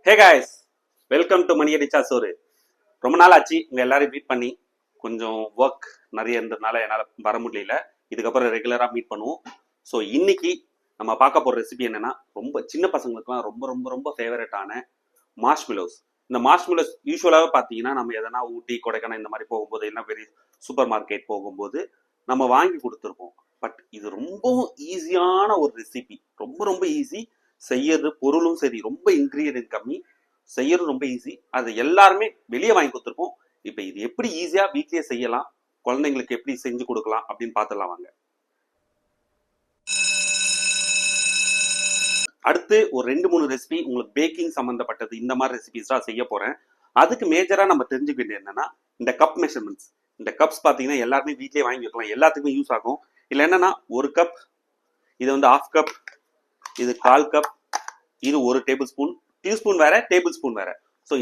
Hey guys, welcome to மணி அடிச்சா சோறு. ரொம்ப நாள் ஆச்சு உங்க எல்லாரையும் மீட் பண்ணி. கொஞ்சம் ஒர்க் நிறைய இருந்ததுனால என்னால் வர முடியல. இதுக்கப்புறம் ரெகுலராக மீட் பண்ணுவோம். ஸோ இன்னைக்கு நம்ம பார்க்க போகிற ரெசிபி என்னன்னா, ரொம்ப சின்ன பசங்களுக்குலாம் ரொம்ப ரொம்ப ரொம்ப ஃபேவரட்டான மார்ஷ்மெலோஸ். இந்த மார்ஷ்மெலோஸ் யூஸ்வலாகவே பார்த்தீங்கன்னா நம்ம எதனா ஊட்டி கொடைக்கானல் இந்த மாதிரி போகும்போது என்ன பெரிய சூப்பர் மார்க்கெட் போகும்போது நம்ம வாங்கி கொடுத்துருப்போம். பட் இது ரொம்பவும் ஈஸியான ஒரு ரெசிபி, ரொம்ப ரொம்ப ஈஸி செய்யறது. பொருளும் சரி, ரொம்ப இன்கிரீடியன்ட் கம்மி, செய்யறது ரொம்ப ஈஸி. அது எல்லாருமே வெளியே வாங்கி கொடுத்துருப்போம். இப்போ இது எப்படி ஈஸியா வீட்லயே செய்யலாம், குழந்தைங்களுக்கு எப்படி செஞ்சு கொடுக்கலாம் அப்படின்னு பார்த்துடலாம் வாங்க. அடுத்து ஒரு 2-3 ரெசிபி உங்களுக்கு பேக்கிங் சம்பந்தப்பட்டது, இந்த மாதிரி ரெசிபிஸ் தான் செய்ய போறேன். அதுக்கு மேஜரா நம்ம தெரிஞ்சுக்க வேண்டியது என்னன்னா, இந்த கப் மெஷர்மெண்ட்ஸ். இந்த கப்ஸ் பார்த்தீங்கன்னா எல்லாருமே வீட்லயே வாங்கி வைக்கலாம், எல்லாத்துக்குமே யூஸ் ஆகும். இல்லை என்னன்னா, ஒரு கப், இது வந்து 1/2 கப், இது 1/4 கப், இது 1 டேபிள் ஸ்பூன். டீஸ்பூன் வேற, டேபிள் ஸ்பூன் வேற. ஸோ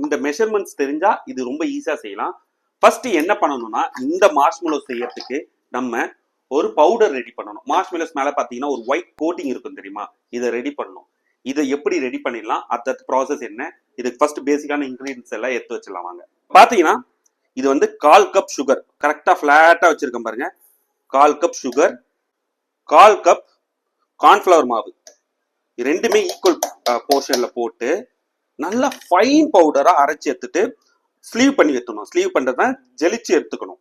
இந்த மெஷர்மெண்ட்ஸ் தெரிஞ்சா இது ரொம்ப ஈஸியா செய்யலாம். ஃபர்ஸ்ட் என்ன பண்ணணும்னா, இந்த மார்ஷ்மெலோ செய்யறதுக்கு நம்ம ஒரு பவுடர் ரெடி பண்ணணும். மார்ஷ்மெலோஸ் மேல பாத்தீங்கன்னா ஒரு ஒயிட் கோட்டிங் இருக்கும் தெரியுமா, இதை ரெடி பண்ணணும். இதை எப்படி ரெடி பண்ணிடலாம், அடுத்த ப்ராசஸ் என்ன, இதுக்கு ஃபர்ஸ்ட் பேசிக்கான இன்கிரீடியன்ஸ் எல்லாம் எடுத்து வச்சிடலாம் வாங்க. பாத்தீங்கன்னா இது வந்து 1/4 கப் சுகர், கரெக்டா பிளாட்டா வச்சிருக்கேன் பாருங்க. 1/4 கப் சுகர், 1/4 கப் கார்ன்ஃபிளவர் மாவு, ரெண்டுமே ஈக்குவல் போர்ஷன்ல போட்டு நல்லா ஃபைன் பவுடரா அரைச்சி எடுத்துட்டு ஸ்லீவ் பண்ணி எடுத்துக்கணும். ஸ்லீவ் பண்றதுனா ஜலிச்சு எடுத்துக்கணும்.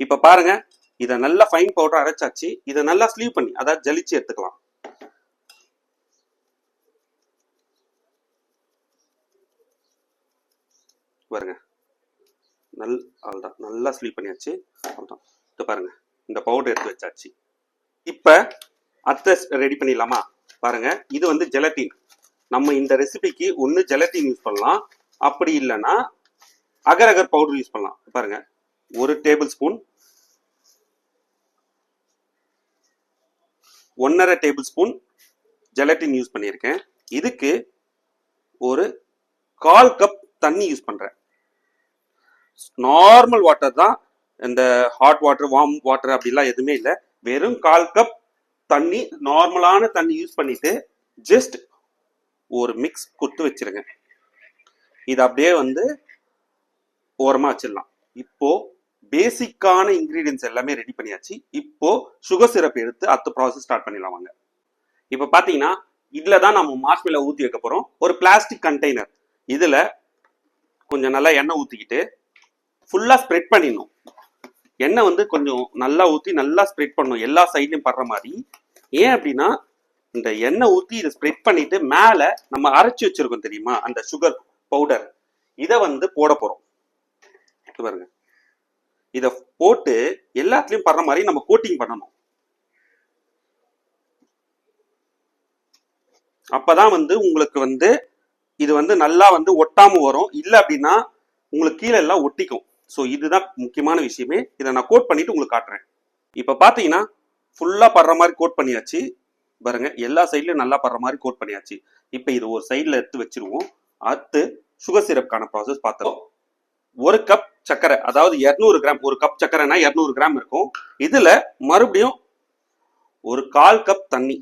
இப்ப பாருங்க, இதை நல்லா ஃபைன் பவுடர் அரைச்சாச்சு. இதை நல்லா ஸ்லீவ் பண்ணி, அதாவது ஜலிச்சு எடுத்துக்கலாம். பாருங்க, நல்லா ஸ்லீவ் பண்ணியாச்சு. அவ்வளோதான். பாருங்க, இந்த பவுடர் எடுத்து வச்சாச்சு. இப்ப அத்தை ரெடி பண்ணிடலாமா? பாருங்க, இது வந்து ஜெலட்டின். நம்ம இந்த ரெசிபிக்கு ஒன்று ஜெலட்டின் யூஸ் பண்ணலாம், அப்படி இல்லைன்னா அகர் அகர் பவுடர் யூஸ் பண்ணலாம். பாருங்க, 1 table spoon, 1.5 table spoon gelatin use பண்ணியிருக்கேன். இதுக்கு ஒரு 1/4 கப் தண்ணி யூஸ் பண்றேன். நார்மல் வாட்டர் தான், இந்த ஹாட் வாட்டர் வார்ம் வாட்டர் அப்படிலாம் எதுவுமே இல்லை. வெறும் 1/4 கப் தண்ணி, நார்மலான தண்ணி யூஸ் பண்ணிட்டு ஜஸ்ட் ஒரு மிக்ஸ் கொடுத்து வச்சிருங்க. இது அப்படியே வந்து ஓரமா வச்சிடலாம். இப்போ பேசிக்கான இன்கிரீடியன்ஸ் எல்லாமே ரெடி பண்ணியாச்சு. இப்போ சுகர் சிரப் எடுத்து அடுத்த ப்ராசஸ் ஸ்டார்ட் பண்ணிடலாம் வாங்க. இப்போ பாத்தீங்கன்னா இதுல தான் நம்ம மார்ஷ்மெலோ ஊற்றி வைக்க போறோம். ஒரு பிளாஸ்டிக் கண்டெய்னர், இதுல கொஞ்சம் நல்லா எண்ணெய் ஊற்றிக்கிட்டு ஃபுல்லா ஸ்ப்ரெட் பண்ணிடணும். எண்ணெய் வந்து கொஞ்சம் நல்லா ஊற்றி நல்லா ஸ்ப்ரெட் பண்ணணும், எல்லா சைட்லையும் படுற மாதிரி. ஏன் அப்படின்னா, இந்த எண்ணெய் ஊற்றி இதை ஸ்ப்ரெட் பண்ணிட்டு மேலே நம்ம அரைச்சி வச்சிருக்கோம் தெரியுமா அந்த சுகர் பவுடர், இதை வந்து போட போறோம். பாருங்க, இதை போட்டு எல்லாத்துலயும் படுற மாதிரி நம்ம கோட்டிங் பண்ணணும். அப்பதான் வந்து உங்களுக்கு வந்து இது வந்து நல்லா வந்து ஒட்டாம வரும். இல்லை அப்படின்னா உங்களுக்கு கீழே எல்லாம் ஒட்டிக்கும். ஸோ இதுதான் முக்கியமான விஷயமே. இதை நான் கோட் பண்ணிட்டு உங்களுக்கு காட்டுறேன். இப்போ பார்த்தீங்கன்னா ஃபுல்லா படுற மாதிரி கோட் பண்ணியாச்சு. பாருங்க, எல்லா சைட்லயும் நல்லா படுற மாதிரி கோட் பண்ணியாச்சு. இப்போ இது ஒரு சைட்ல எடுத்து வச்சிருவோம். அடுத்து சுகர் சிரப்கான ப்ராசஸ் பார்த்துருவோம். 1 கப் சர்க்கரை, அதாவது 200 கிராம். ஒரு கப் சர்க்கரைனா 200 கிராம் இருக்கும். இதுல மறுபடியும் ஒரு 1/4 கப் தண்ணி,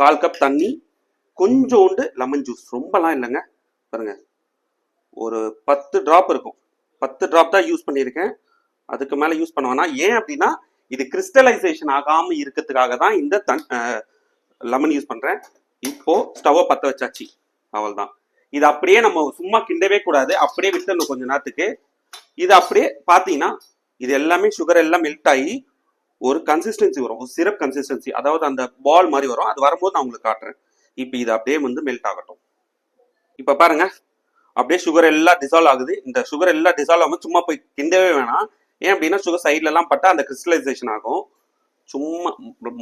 1/4 கப் தண்ணி, கொஞ்சோண்டு லெமன் ஜூஸ், ரொம்பலாம் இல்லைங்க. பாருங்க, ஒரு 10 டிராப் இருக்கும். 10 டிராப் தான் யூஸ் பண்ணியிருக்கேன், அதுக்கு மேல யூஸ் பண்ணுவேன்னா. ஏன் அப்படின்னா இது கிறிஸ்டலைசேஷன் ஆகாம இருக்கிறதுக்காக தான் இந்த லெமன் யூஸ் பண்றேன். இப்போ ஸ்டவ்வை பற்ற வச்சாச்சு, அவள்தான். இது அப்படியே நம்ம சும்மா கிண்டவே கூடாது, அப்படியே விட்டுறணும் கொஞ்ச நேரத்துக்கு. இது அப்படியே பார்த்தீங்கன்னா இது எல்லாமே சுகர் எல்லாம் மெல்ட் ஆகி ஒரு கன்சிஸ்டன்சி வரும், ஒரு சிரப் கன்சிஸ்டன்சி, அதாவது அந்த பால் மாதிரி வரும். அது வரும்போது நான் உங்களுக்கு காட்டுறேன். இப்போ இது அப்படியே வந்து மெல்ட் ஆகட்டும். இப்போ பாருங்க, அப்படியே சுகர் எல்லாம் டிசால்வ் ஆகுது. இந்த சுகர் எல்லாம் டிசால்வ் ஆகும், சும்மா போய் கிண்டவே வேணாம். ஏன் அப்படின்னா சுகர் சைட்ல எல்லாம் பட்டா அந்த கிறிஸ்டலைசேஷன் ஆகும். சும்மா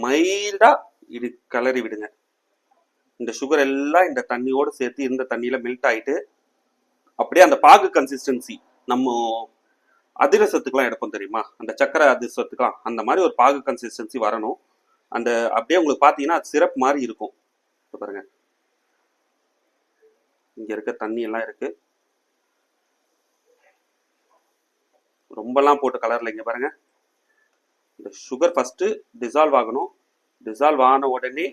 மைல்டா இது கலரி விடுங்க. இந்த சுகர் எல்லாம் இந்த தண்ணியோடு சேர்த்து இந்த தண்ணியில மெல்ட் ஆயிட்டு அப்படியே அந்த பாகு கன்சிஸ்டன்சி, நம்ம அதிரசத்துக்குலாம் எடுப்போம் தெரியுமா, அந்த சக்கரை அதிரசத்துக்குலாம் அந்த மாதிரி ஒரு பாகு கன்சிஸ்டன்சி வரணும். அந்த அப்படியே உங்களுக்கு பார்த்தீங்கன்னா சிரப் மாதிரி இருக்கும். பாருங்க, இங்க இருக்க தண்ணி எல்லாம் இருக்கு, ரொம்பலாம் போட்டு கலர்ல. இங்க பாருங்க, இந்த சுகர் ஃபர்ஸ்ட் டிசால்வ் ஆகணும். டிசால்வ் ஆன உடனே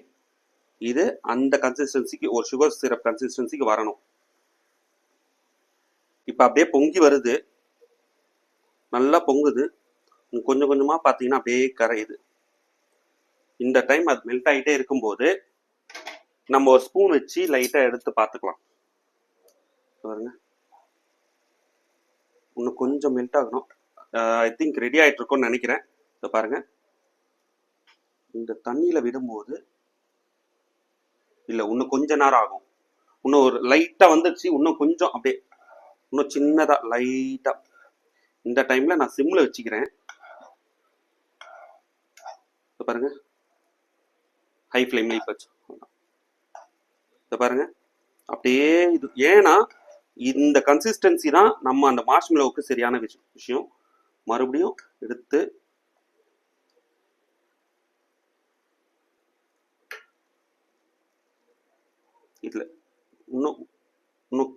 இது அந்த கன்சிஸ்டன்சிக்கு, ஒரு சுகர் சிரப் கன்சிஸ்டன்சிக்கு வரணும். இப்போ அப்படியே பொங்கி வருது, நல்லா பொங்குது. கொஞ்சம் கொஞ்சமாக பார்த்தீங்கன்னா அப்படியே கரையுது. இந்த டைம் அது மெல்ட் ஆகிட்டே இருக்கும்போது நம்ம ஒரு ஸ்பூன் வச்சு லைட்டாக எடுத்து பார்த்துக்கலாம். பாருங்க, இன்னும் கொஞ்சம் மெல்ட் ஆகணும். ஐ திங்க் ரெடி ஆகிட்டு இருக்கும்னு நினைக்கிறேன். இதை பாருங்க, இந்த தண்ணியில் விடும்போது இல்லை, இன்னும் கொஞ்ச நேரம் ஆகும். இன்னும் ஒரு லைட்டாக வந்துடுச்சு, இன்னும் கொஞ்சம் அப்படியே இன்னும் சின்னதாக லைட்டாக. இந்த டைமில் நான் சிம்மில் வச்சுக்கிறேன். பாருங்க, ஹை ஃப்ளேம்ல வச்சு இதை பாருங்க அப்படியே. இது ஏன்னா இந்த கன்சிஸ்டன்சி தான் நம்ம அந்த மார்ஷ்மெலோவுக்கு சரியான விஷயம். மறுபடியும் எடுத்து இதுல இன்னும் இன்னும்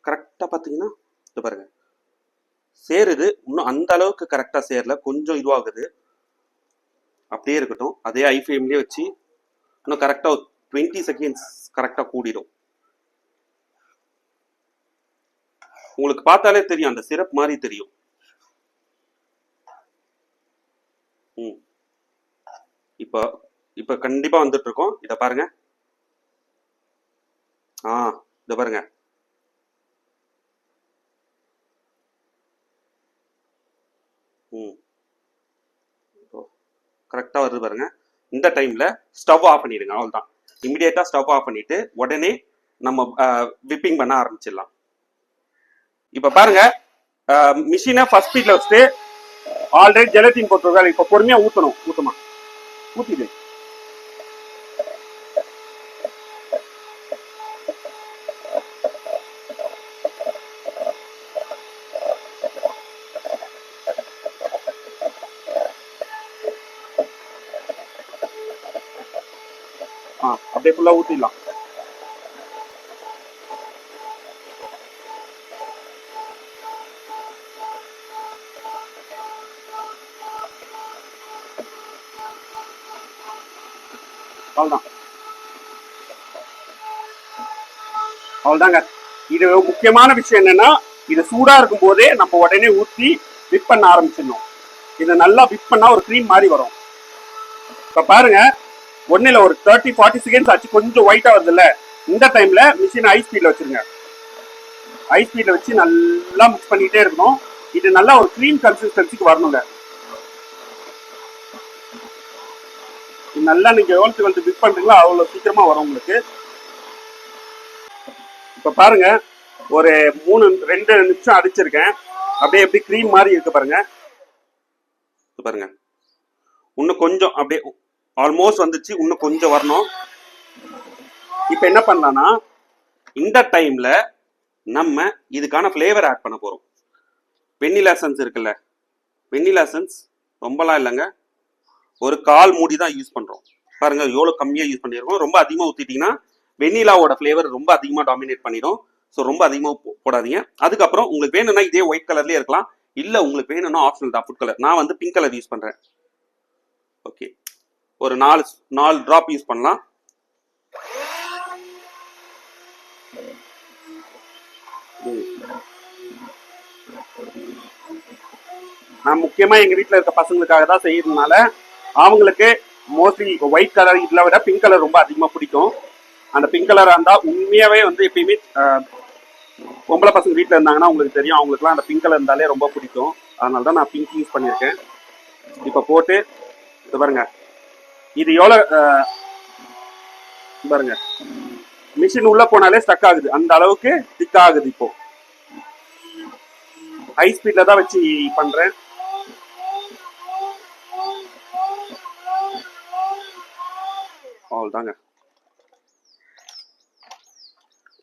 கரெக்டா பாத்தீங்கன்னா இதை பாருங்க சேருது. இன்னும் அந்த அளவுக்கு கரெக்டா சேரல, கொஞ்சம் இதுவாகுது. அப்படியே இருக்கட்டும், அதே ஹை ஃப்ளேம்லயே வச்சு இன்னும் கரெக்டா 20 செகண்ட்ஸ் கரெக்டா கூடிடும். உங்களுக்கு பார்த்தாலே தெரியும், அந்த சிரப் மாதிரி தெரியும். இப்போ இப்போ கண்டிப்பா வந்துட்டு இருக்கோம். இத பாருங்க. இத பாருங்க. கரெக்டா வருது பாருங்க. இந்த டைம்ல ஸ்டவ் ஆஃப் பண்ணிடுங்க, அவ்வளவுதான். இமிடியேட்டா ஸ்டவ் ஆஃப் பண்ணிட்டு உடனே நம்ம விப்பிங் பண்ண ஆரம்பிச்சிடலாம். இப்ப பாருங்க, மிஷினை ஃபர்ஸ்ட் ஸ்பீட்ல வச்சுட்டு ஆல்ரெடி ஜெலட்டின் போட்டுருக்காரு. இப்ப பொறுமையா ஊத்துமா ஊத்திடு. அப்படியே ஃபுல்லா ஊத்திடலாம். அவ்வளவுதாங்க. இது முக்கியமான விஷயம் என்னன்னா, இது சூடா இருக்கும் போதே நம்ம உடனே ஊற்றி விப் பண்ண ஆரம்பிச்சிடணும். இதை நல்லா விப் பண்ணா ஒரு க்ரீம் மாதிரி வரும். இப்ப பாருங்க, ஒன்னுல ஒரு 30-40 செகண்ட்ஸ் ஆச்சு, கொஞ்சம் ஒயிட்டா வருது இல்ல. இந்த டைம்ல மிஷின் ஹை ஸ்பீட்ல வச்சிருங்க. ஹை ஸ்பீட்ல வச்சு நல்லா மிக்ஸ் பண்ணிட்டே இருக்கணும். இது நல்லா ஒரு க்ரீம் கன்சிஸ்டன்சிக்கு வரணுங்க. நல்லா நீங்க எவ்வளவு விப் பண்றீங்களோ அவ்வளவு சீக்கிரமா வரும் உங்களுக்கு. இப்ப பாருங்க, ஒரு 2 நிமிஷம் அடிச்சிருக்கேன். அப்படியே எப்படி க்ரீம் மாதிரி இருக்கு பாருங்க. பாருங்க, இன்னும் கொஞ்சம் அப்படியே ஆல்மோஸ்ட் வந்துச்சு, இன்னும் கொஞ்சம் வரணும். இப்ப என்ன பண்ணலாம்னா, இந்த டைம்ல நம்ம இதுக்கான ஃபிளேவர் ஆட் பண்ண போறோம். வெண்ணிலா எசன்ஸ் இருக்குல்ல, வெண்ணிலா எசன்ஸ் ரொம்பலாம் இல்லைங்க, ஒரு 1/4 மூடி தான் யூஸ் பண்றோம். பாருங்க எவ்வளவு கம்மியா யூஸ் பண்ணிருக்கோம். ரொம்ப அதிகமா ஊத்திட்டீங்கன்னா வெண்ணிலாவோட ஃபிளேவர் ரொம்ப அதிகமா டாமினேட் பண்ணிடும். ஸோ ரொம்ப அதிகமா போடாதீங்க. அதுக்கப்புறம் உங்களுக்கு வேணும்னா இதே ஒயிட் கலர்லயே இருக்கலாம், இல்ல உங்களுக்கு வேணும்னா ஆப்ஷனல் தான் ஃபுட் கலர். நான் வந்து பிங்க் கலர் யூஸ் பண்றேன். ஓகே, ஒரு 4 டிராப் யூஸ் பண்ணலாம். நான் முக்கியமா எங்க வீட்டுல இருக்க பசங்களுக்காக தான் செய்யறதுனால அவங்களுக்கு மோஸ்ட்லி ஒயிட் கலர் இதுல விட பிங்க் கலர் ரொம்ப அதிகமா பிடிக்கும். அந்த பிங்க் கலரா இருந்தா உண்மையாவே வந்து எப்பயுமே பொம்பளை பசங்க வீட்டுல இருந்தாங்கன்னா உங்களுக்கு தெரியும், அவங்களுக்குலாம் அந்த பிங்க் கலர் இருந்தாலே ரொம்ப பிடிக்கும். அதனால தான் நான் பிங்க் யூஸ் பண்ணியிருக்கேன். இப்ப போட்டு இது பாருங்க, இது எவ்வளவு பாருங்க, மிஷின் உள்ள போனாலே ஸ்டக் ஆகுது, அந்த அளவுக்கு திக் ஆகுது. இப்போ ஹை ஸ்பீட்ல தான் வச்சு பண்றேன். அவ்வளவுதாங்க,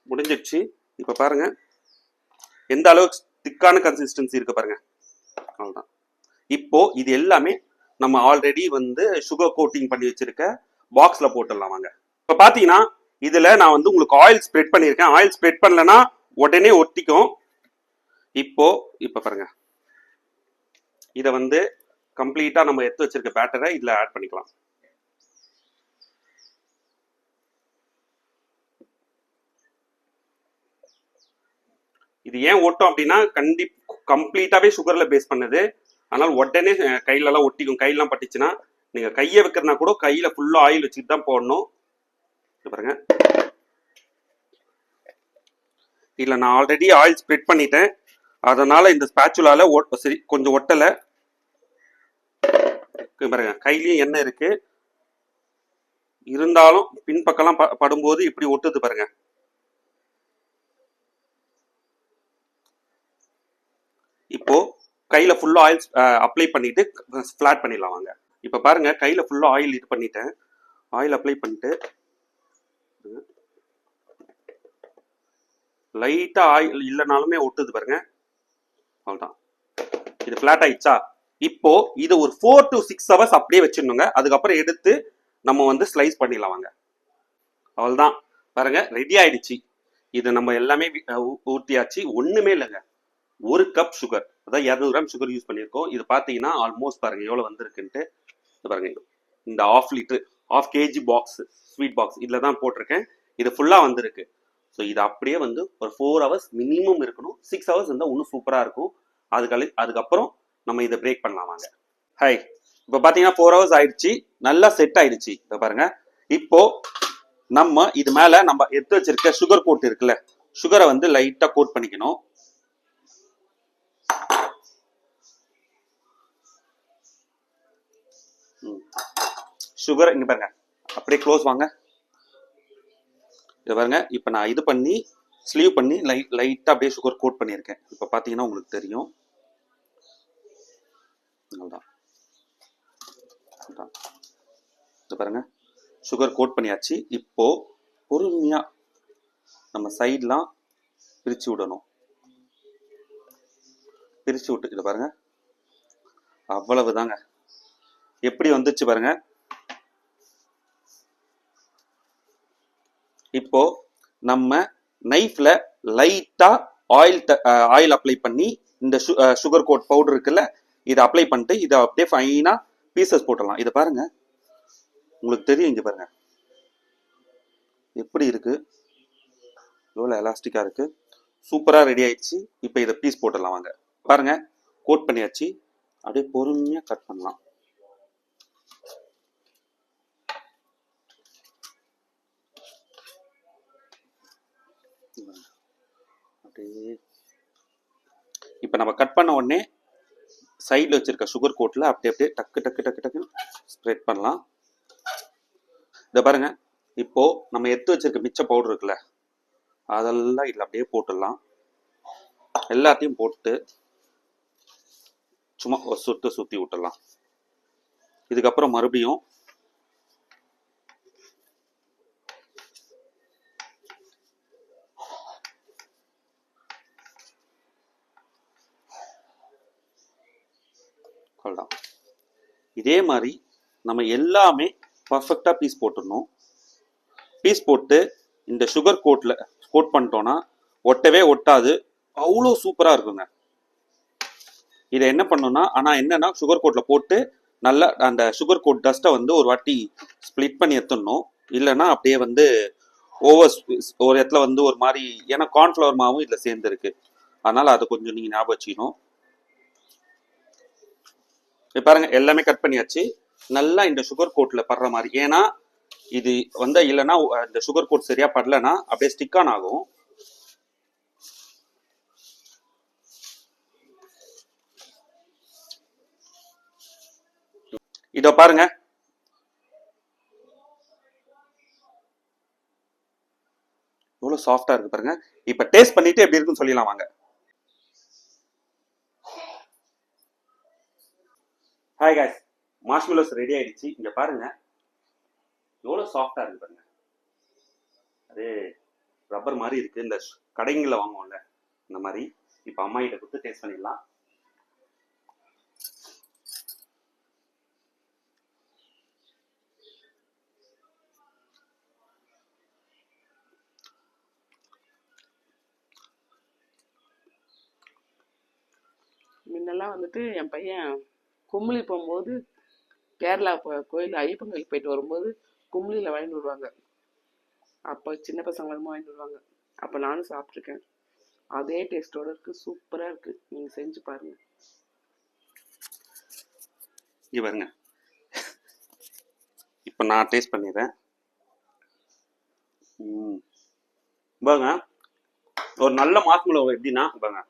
முடிஞ்சிடுச்சு. இப்ப பாருங்க எந்த அளவுக்கு திக்கான கன்சிஸ்டன்சி இருக்கு பாருங்க. அவ்வளவுதான். இப்போ இது எல்லாமே நம்ம ஆல்ரெடி வந்து சுகர் கோட்டிங் பண்ணி வச்சிருக்க பாக்ஸ்ல போட்டுடலாம் வாங்க. இப்ப பாத்தீங்கன்னா இதுல நான் வந்து உங்களுக்கு ஆயில் ஸ்ப்ரெட் பண்ணிருக்கேன். ஆயில் ஸ்ப்ரெட் பண்ணலன்னா உடனே ஒட்டிக்கும். இப்ப பாருங்க, இத வந்து கம்ப்ளீட்டா நம்ம எடுத்து வச்சிருக்க பேட்டரை இதுல ஆட் பண்ணிக்கலாம். இது ஏன் ஒட்டும் அப்படின்னா கம்ப்ளீட்டாவே சுகர்ல பேஸ் பண்ணது. அதனால உடனே கையில எல்லாம் ஒட்டிக்கும். கையெல்லாம் பட்டுச்சுன்னா நீங்க கையை வைக்கிறனா கூட கையில ஃபுல்லா ஆயில் வச்சுட்டு தான் போடணும். பாருங்க, இல்ல நான் ஆல்ரெடி ஆயில் ஸ்ப்ரெட் பண்ணிட்டேன். அதனால இந்த ஸ்பேச்சுலால சரி கொஞ்சம் ஒட்டலை. பாருங்க, கையிலயும் எண்ணெய் இருக்கு, இருந்தாலும் பின்பக்கம்லாம் படும்போது இப்படி ஒட்டுது பாருங்க. இப்போ கையில ஃபுல்லா ஆயில் அப்ளை பண்ணிட்டு ஃபிளாட் பண்ணிடலாம் வாங்க. இப்ப பாருங்க, கையில ஃபுல்லா ஆயில் இது பண்ணிட்டேன். ஆயில் அப்ளை பண்ணிட்டு லைட்டா ஆயில் இல்லைனாலுமே ஒட்டுது பாருங்க. அவ்வளவுதான், இது ஃபிளாட் ஆயிடுச்சா? இப்போ இது ஒரு 4 to 6 hours அப்படியே வச்சிடணுங்க. அதுக்கப்புறம் எடுத்து நம்ம வந்து ஸ்லைஸ் பண்ணிடலாம் வாங்க. அவ்வளவுதான் பாருங்க, ரெடி ஆயிடுச்சு. இது நம்ம எல்லாமே ஊற்றியாச்சு. ஒண்ணுமே இல்லைங்க, 1 கப் சுகர், அதாவது 200 கிராம் சுகர் யூஸ் பண்ணியிருக்கோம். இது பார்த்தீங்கன்னா ஆல்மோஸ்ட் பாருங்க எவ்வளோ வந்திருக்குன்ட்டு. பாருங்க, இந்த 1/2 litre 1/2 kg box, sweet box இதில் தான் போட்டிருக்கேன். இது ஃபுல்லாக வந்திருக்கு. ஸோ இது அப்படியே வந்து ஒரு 4 hours மினிமம் இருக்கணும். 6 hours இருந்தால் இன்னும் சூப்பராக இருக்கும். அதுக்கப்புறம் நம்ம இதை பிரேக் பண்ணலாம் வாங்க. ஹாய், இப்போ பார்த்தீங்கன்னா 4 hours ஆயிடுச்சு, நல்லா செட் ஆயிடுச்சு. இப்போ பாருங்க, இப்போ நம்ம இது மேலே நம்ம எடுத்து வச்சிருக்க சுகர் கோட் இருக்குல்ல, சுகரை வந்து லைட்டாக கோட் பண்ணிக்கணும். சுகர் இங்க பாருங்க, அப்படியே க்ளோஸ் வாங்க. இது பாருங்க, இப்போ நான் இது பண்ணி ஸ்லீவ் பண்ணி லைட்டா அப்படியே சுகர் கோட் பண்ணியிருக்கேன். இப்போ பார்த்தீங்கன்னா உங்களுக்கு தெரியும். இது பாருங்க, சுகர் கோட் பண்ணியாச்சு. இப்போ பொறுமையா நம்ம சைட்லாம் பிரிச்சு விடணும். பிரிச்சு விட்டு இது பாருங்க, அவ்வளவுதாங்க. எப்படி வந்துச்சு பாருங்க. இப்போ நம்ம நைஃப்ல லைட்டா ஆயில் அப்ளை பண்ணி இந்த சுகர் கோட் பவுடர் இருக்குல்ல, இதை அப்ளை பண்ணிட்டு இதை அப்படியே ஃபைனா பீசஸ் போட்டுடலாம். இதை பாருங்க, உங்களுக்கு தெரியும். இங்க பாருங்க எப்படி இருக்கு, எவ்வளோ எலாஸ்டிக்கா இருக்கு. சூப்பரா ரெடி ஆயிடுச்சு. இப்போ இதை பீஸ் போட்டுடலாம் வாங்க. பாருங்க, கோட் பண்ணியாச்சு. அப்படியே பொறுமையா கட் பண்ணலாம். இப்போ நம்ம கட் பண்ண உடனே சைடில் வச்சிருக்க சுகர் கோட்டில் அப்படியே அப்படியே டக்கு டக்கு டக்கு டக்குன்னு ஸ்ப்ரெட் பண்ணலாம். இதை பாருங்க, இப்போ நம்ம எடுத்து வச்சிருக்க மிச்ச பவுடர் இருக்குல்ல, அதெல்லாம் இதில் அப்படியே போட்டுடலாம். எல்லாத்தையும் போட்டு சும்மா ஒரு சுற்றி விட்டுடலாம். இதுக்கப்புறம் மறுபடியும் இதே மாதிரி நம்ம எல்லாமே பர்ஃபெக்டா பீஸ் போட்டுடணும். பீஸ் போட்டு இந்த சுகர் கோட் பண்ணிட்டோம்னா ஒட்டவே ஒட்டாது, அவ்வளோ சூப்பரா இருக்குங்க. இதை என்ன பண்ணணும்னா, ஆனா என்னன்னா சுகர் கோட்ல போட்டு நல்லா அந்த சுகர் கோட் டஸ்ட்டை வந்து ஒரு வாட்டி ஸ்ப்ளிட் பண்ணி எடுத்துடணும். இல்லைன்னா அப்படியே வந்து ஒரு இடத்துல வந்து ஒரு மாதிரி, ஏன்னா கார்ன்ஃப்ளவர் மாவும் இதுல சேர்ந்து இருக்கு, அதனால அதை கொஞ்சம் நீங்க ஞாபகம் வச்சுக்கணும். பாருங்க, எல்லாமே கட் பண்ணியாச்சு. நல்லா இந்த சுகர் கோட்ல படுற மாதிரி, ஏன்னா இது வந்து இல்லைன்னா இந்த சுகர் கோட் சரியா படலைன்னா அப்படியே ஸ்டிக் ஆன் ஆகும். இதோ பாருங்க, எவ்வளவு சாஃப்டா இருக்கு பாருங்க. இப்ப டேஸ்ட் பண்ணிட்டு எப்படி இருக்குன்னு சொல்லிடலாம் வாங்க. ஹாய் காய்ஸ், மார்ஷ்மெலோஸ் ரெடி ஆயிடுச்சு. இங்க பாருங்க எவ்வளவு சாஃப்டா இருக்கு பாருங்க. அதே ரப்பர் மாதிரி இருக்கு, இந்த கடைங்களில் வாங்குவோம்ல இந்த மாதிரி. இப்ப அம்மா கிட்ட கொடுத்து டேஸ்ட் பண்ணிடலாம். முன்னெல்லாம் வந்துட்டு என் பையன் கும்ளி போகும்போது கேரளா கோயில் ஐயப்பன் கோயில் போயிட்டு வரும்போது கும்ளியில் வாங்கிட்டு வருவாங்க. அப்போ சின்ன பசங்க வாங்கிட்டு வருவாங்க. அப்போ நானும் சாப்பிட்ருக்கேன். அதே டேஸ்டோட இருக்கு, சூப்பரா இருக்கு. நீங்க செஞ்சு பாருங்க. இங்க பாருங்க, இப்போ நான் டேஸ்ட் பண்ணிடுறேன். பாருங்க, ஒரு நல்ல மாஸ்மெலோ எப்படின்னா பாருங்க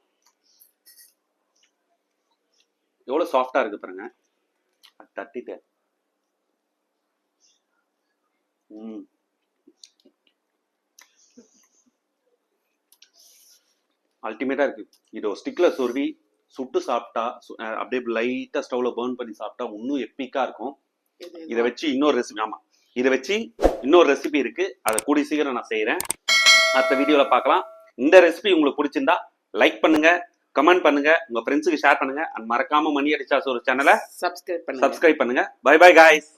எவ்வளவு சாஃப்டா இருக்கு பாருங்க. அது தட்டிட்டு அல்டிமேட்டா இருக்கு. இது ஒரு ஸ்டிக்ல சொருவி சுட்டு சாப்பிட்டா அப்படியே லைட்டா ஸ்டவ்ல பர்ன் பண்ணி சாப்பிட்டா இன்னும் எப்பிக்கா இருக்கும். இதை வச்சு இன்னொரு ரெசிபி, ஆமா இதை வச்சு இன்னொரு ரெசிபி இருக்கு, அதை கூடி சீக்கிரம் நான் செய்யறேன். அடுத்த வீடியோல பார்க்கலாம். இந்த ரெசிபி உங்களுக்கு பிடிச்சிருந்தா லைக் பண்ணுங்க, கமெண்ட் பண்ணுங்க, உங்க ஃப்ரெண்ட்ஸுக்கு ஷேர் பண்ணுங்க. அண்ட் மறக்காம மணி அடிச்சா ஒரு சேனலை சப்ஸ்கிரைப் பண்ணுங்க. சப்ஸ்கிரைப் பண்ணுங்க. Bye bye guys.